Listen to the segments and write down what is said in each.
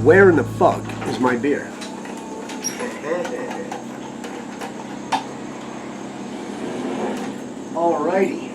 Where in the fuck is my beer? Alrighty.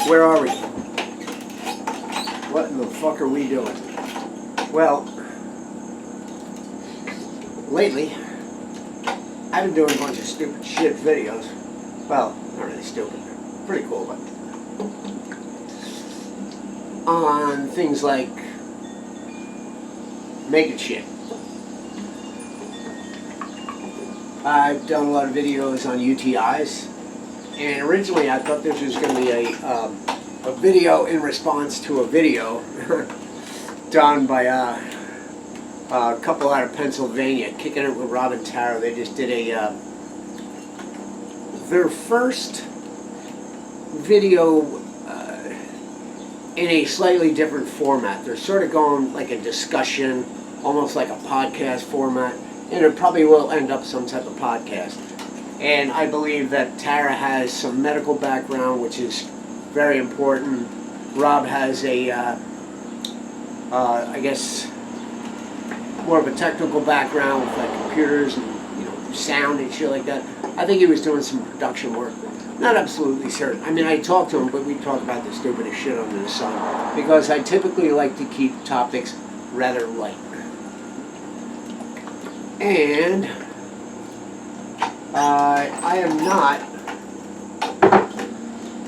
Where are we? What in the fuck are we doing? Well, lately, I've been doing a bunch of stupid shit videos. Well, not really stupid. Pretty cool, but on things like making shit. I've done a lot of videos on UTIs, and originally I thought this was going to be a video in response to a video done by a couple out of Pennsylvania, Kicking It with Rob and Tara. They just did their first video in a slightly different format. They're sort of going like a discussion, almost like a podcast format, and it probably will end up some type of podcast. And I believe that Tara has some medical background, which is very important. Rob has a, I guess, more of a technical background with like computers and sound and shit like that. I think he was doing some production work. Not absolutely certain. I mean, I talked to him, but we talk about the stupidest shit under the sun because I typically like to keep topics rather light. And I am not.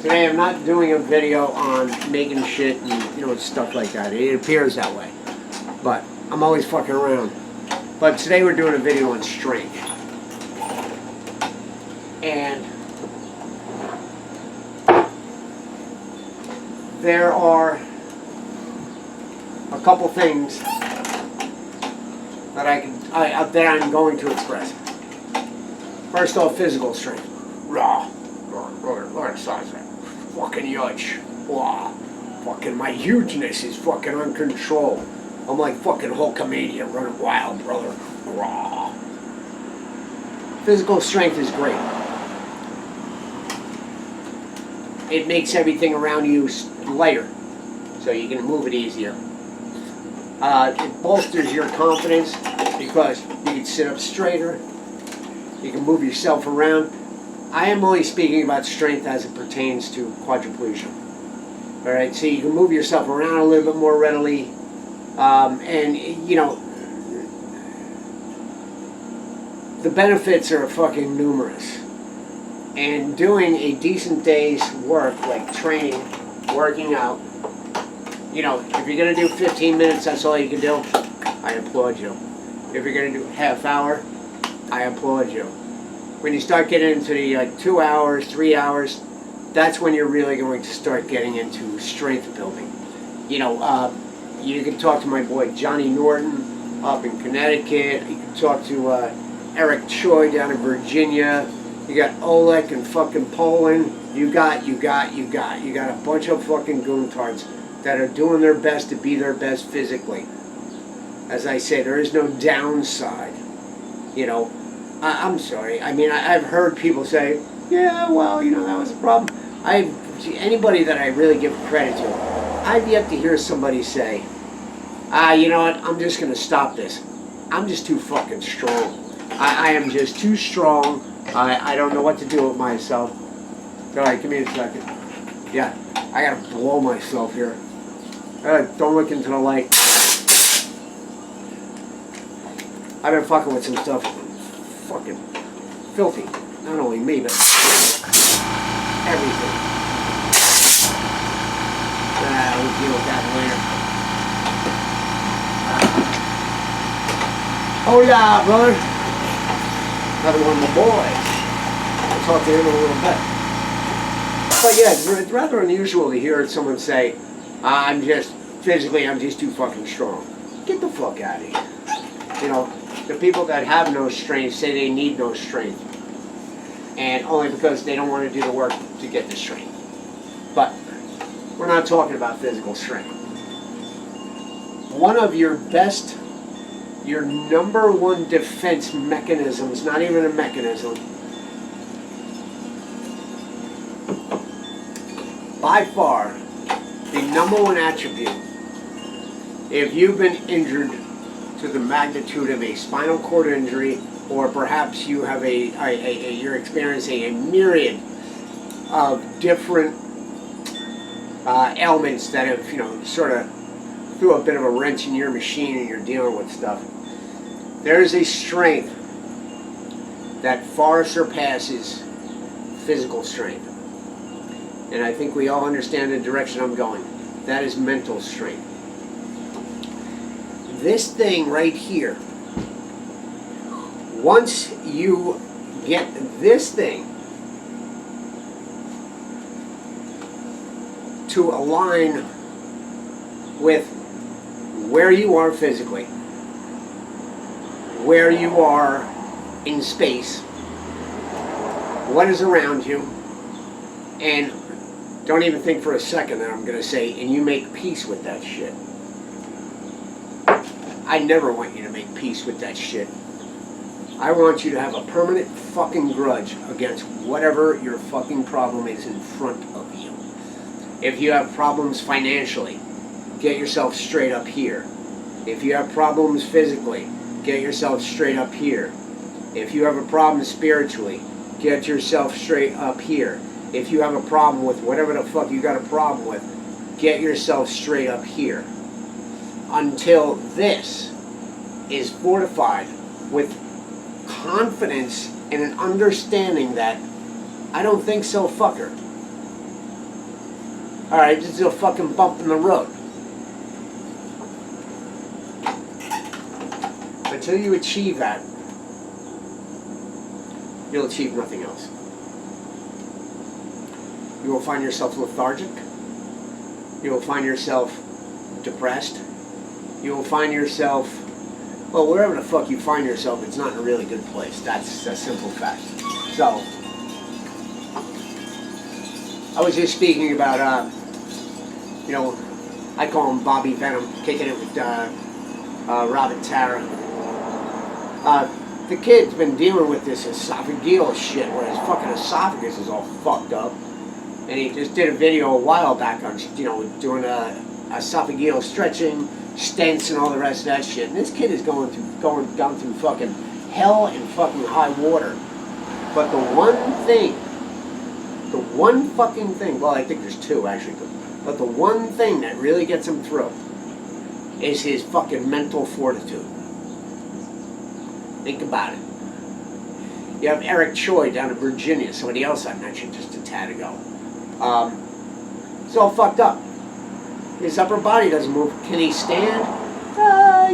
Today I'm not doing a video on making shit and stuff like that. It appears that way, but I'm always fucking around. But today we're doing a video on strength, and there are a couple things that I'm going to express. First off, physical strength. Raw. Look at the size of that. Fucking huge. Wow. Fucking my hugeness is fucking uncontrolled. I'm like fucking Hulkamania running wild, brother. Raw. Physical strength is great. It makes everything around you lighter, so you can move it easier. It bolsters your confidence because you can sit up straighter. You can move yourself around. I am only speaking about strength as it pertains to quadriplegia. All right, so you can move yourself around a little bit more readily, and the benefits are fucking numerous. And doing a decent day's work, like training, working out, if you're gonna do 15 minutes, that's all you can do, I applaud you. If you're gonna do a half hour, I applaud you. When you start getting into the 2 hours, 3 hours, that's when you're really going to start getting into strength building. You can talk to my boy Johnny Norton up in Connecticut. You can talk to Eric Choi down in Virginia. You got Oleg in fucking Poland. You got a bunch of fucking goontards that are doing their best to be their best physically. As I say, there is no downside. I'm sorry. I mean, I've heard people say, yeah, well, that was a problem. Anybody that I really give credit to, I've yet to hear somebody say, you know what, I'm just going to stop this. I'm just too fucking strong. I am just too strong. I don't know what to do with myself. All right, give me a second. Yeah, I got to blow myself here. Don't look into the light. I've been fucking with some stuff. Fucking filthy. Not only me, but everything. We'll deal with that later. Hola, brother. Another one of my boys. I'll talk to him in a little bit. But yeah, it's rather unusual to hear someone say, I'm just too fucking strong. Get the fuck out of here. The people that have no strength say they need no strength. And only because they don't want to do the work to get the strength. But we're not talking about physical strength. One of your best your number one defense mechanism is not even a mechanism. By far, the number one attribute, if you've been injured to the magnitude of a spinal cord injury, or perhaps you have you're experiencing a myriad of different ailments that have, sort of threw a bit of a wrench in your machine and you're dealing with stuff. There is a strength that far surpasses physical strength. And I think we all understand the direction I'm going. That is mental strength. This thing right here, once you get this thing to align with where you are physically, where you are in space, what is around you, and don't even think for a second that I'm going to say, and you make peace with that shit. I never want you to make peace with that shit. I want you to have a permanent fucking grudge against whatever your fucking problem is in front of you. If you have problems financially, get yourself straight up here. If you have problems physically, get yourself straight up here. If you have a problem spiritually, get yourself straight up here. If you have a problem with whatever the fuck you got a problem with, get yourself straight up here. Until this is fortified with confidence and an understanding that I don't think so, fucker. Alright, this is a fucking bump in the road. Until you achieve that, you'll achieve nothing else. You will find yourself lethargic. You will find yourself depressed. You will find yourself, well, wherever the fuck you find yourself, it's not in a really good place. That's a simple fact. So, I was just speaking about, I call him Bobby Venom, kicking it with Robin Tara. The kid's been dealing with this esophageal shit where his fucking esophagus is all fucked up. And he just did a video a while back on, doing esophageal stretching, stents, and all the rest of that shit. And this kid is gone through fucking hell and fucking high water. But the one fucking thing, well, I think there's two actually, but the one thing that really gets him through is his fucking mental fortitude. Think about it. You have Eric Choi down in Virginia, somebody else I mentioned just a tad ago. It's all fucked up. His upper body doesn't move. Can he stand?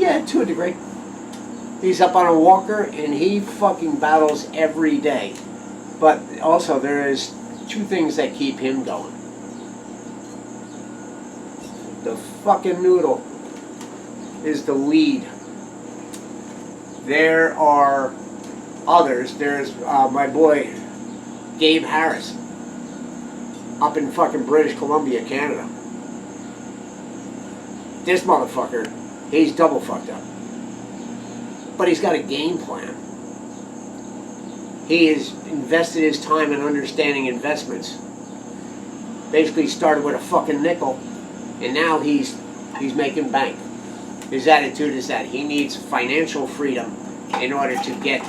Yeah, to a degree. He's up on a walker and he fucking battles every day. But also there is two things that keep him going. The fucking noodle is the lead. There are others. There's my boy Gabe Harris up in fucking British Columbia, Canada. This motherfucker, he's double fucked up. But he's got a game plan. He has invested his time in understanding investments. Basically started with a fucking nickel, and now he's making bank. His attitude is that he needs financial freedom in order to get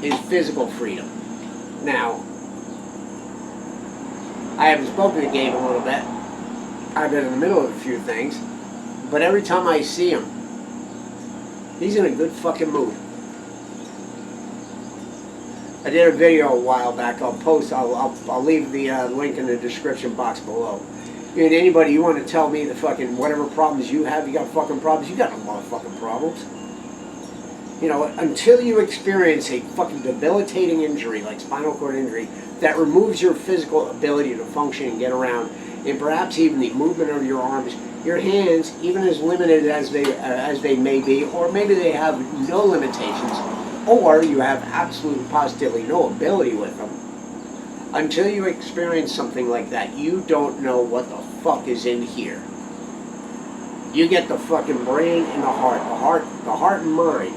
his physical freedom. Now, I haven't spoken to Gabe a little bit. I've been in the middle of a few things. But every time I see him, he's in a good fucking mood. I did a video a while back. I'll leave the link in the description box below. And anybody, you want to tell me the fucking whatever problems you have, you got fucking problems, you got no motherfucking problems. Until you experience a fucking debilitating injury like spinal cord injury that removes your physical ability to function and get around, and perhaps even the movement of your arms, your hands, even as limited as they may be, or maybe they have no limitations, or you have absolute positively no ability with them. Until you experience something like that, you don't know what the fuck is in here. You get the fucking brain and the heart and mind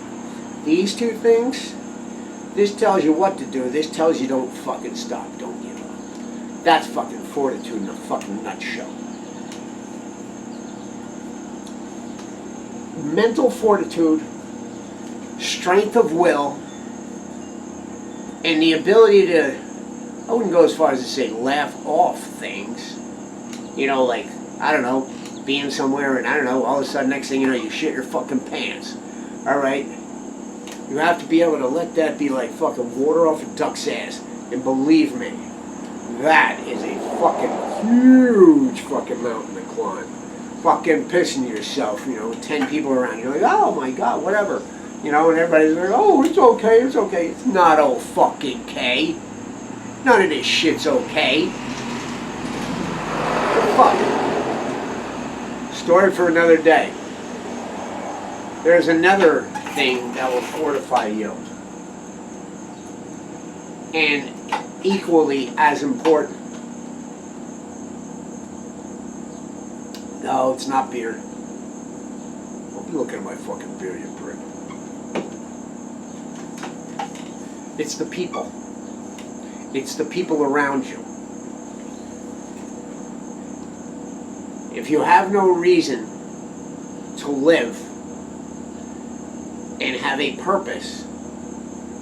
these two things, this tells you what to do. This tells you don't fucking stop. Don't give up. That's fucking fortitude in a fucking nutshell. Mental fortitude, strength of will, and the ability to, I wouldn't go as far as to say laugh off things. You know, like, I don't know, being somewhere and I don't know, all of a sudden next thing you know you shit your fucking pants. Alright? You have to be able to let that be like fucking water off a duck's ass. And believe me, that is a fucking huge fucking mountain to climb. Fucking pissing yourself, you know, 10 people around. You're like, oh my god, whatever. You know, and everybody's like, oh, it's okay, it's okay. It's not oh fucking K. None of this shit's okay. Fuck. Story for another day. There's another thing that will fortify you. And equally as important. No, it's not beer. Don't be looking at my fucking beer, you prick. It's the people. It's the people around you. If you have no reason to live and have a purpose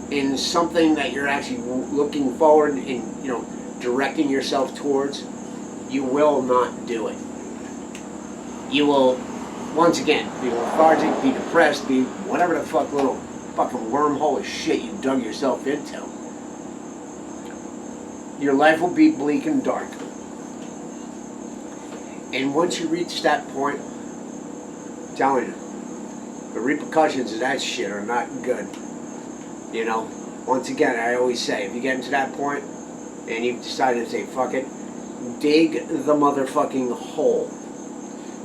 in something that you're actually looking forward and, you know, directing yourself towards, you will not do it. You will, once again, be lethargic, be depressed, be whatever the fuck little fucking wormhole of shit you dug yourself into. Your life will be bleak and dark. And once you reach that point, I'm telling you, the repercussions of that shit are not good. You know, once again, I always say, if you get into that point and you've decided to say, fuck it, dig the motherfucking hole.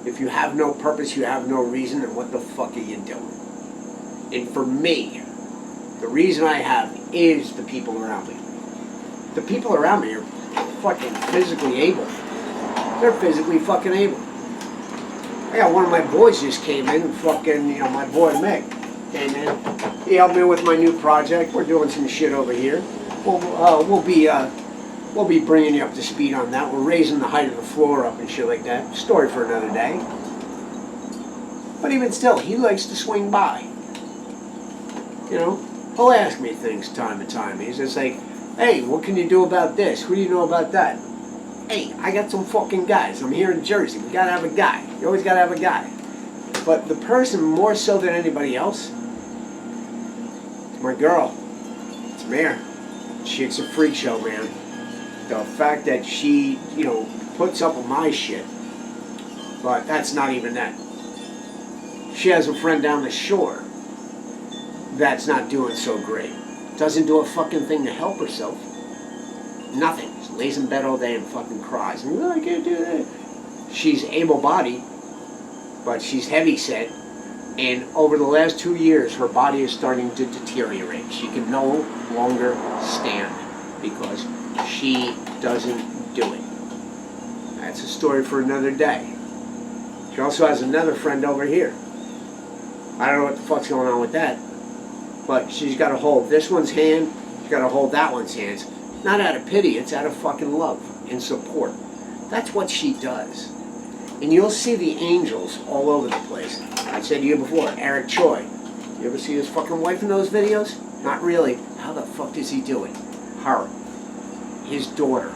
If you have no purpose, you have no reason, then what the fuck are you doing? And for me, the reason I have is the people around me. The people around me are fucking physically able. They're physically fucking able. I got one of my boys just came in, fucking, you know, my boy Mick. Came in. He helped me with my new project. We're doing some shit over here. We'll be bringing you up to speed on that. We're raising the height of the floor up and shit like that. Story for another day. But even still, he likes to swing by. You know, he'll ask me things time to time. He's just like, hey, what can you do about this? Who do you know about that? Hey, I got some fucking guys. I'm here in Jersey. We gotta have a guy. You always gotta have a guy. But the person more so than anybody else, it's my girl. It's Mare. Chick's a freak show, man. The fact that she, you know, puts up with my shit. But that's not even that. She has a friend down the shore that's not doing so great. Doesn't do a fucking thing to help herself. Nothing. Just lays in bed all day and fucking cries. And, I can't do that. She's able-bodied, but she's heavy-set. And over the last 2 years, her body is starting to deteriorate. She can no longer stand because she doesn't do it. That's a story for another day. She also has another friend over here. I don't know what the fuck's going on with that. But she's got to hold this one's hand. She's got to hold that one's hands. Not out of pity, it's out of fucking love and support. That's what she does. And you'll see the angels all over the place. I said to you before, Eric Choi. You ever see his fucking wife in those videos? Not really. How the fuck does he do it? Her. His daughter.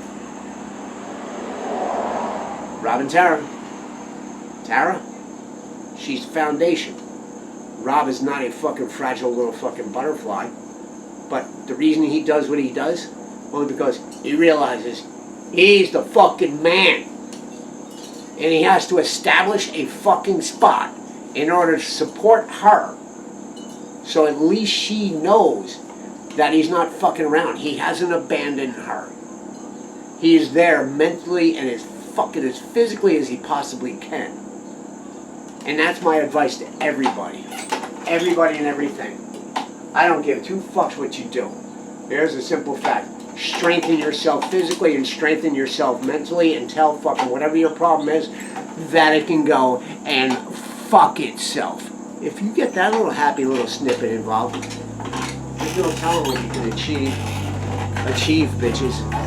Rob and Tara. Tara? She's foundation. Rob is not a fucking fragile little fucking butterfly. But the reason he does what he does, only because he realizes he's the fucking man. And he has to establish a fucking spot in order to support her. So at least she knows that he's not fucking around. He hasn't abandoned her. He is there mentally and as fucking as physically as he possibly can. And that's my advice to everybody. Everybody and everything. I don't give two fucks what you do. Here's a simple fact. Strengthen yourself physically and strengthen yourself mentally and tell fucking whatever your problem is that it can go and fuck itself. if you get that little happy little snippet involved, there's no telling what you can achieve, bitches.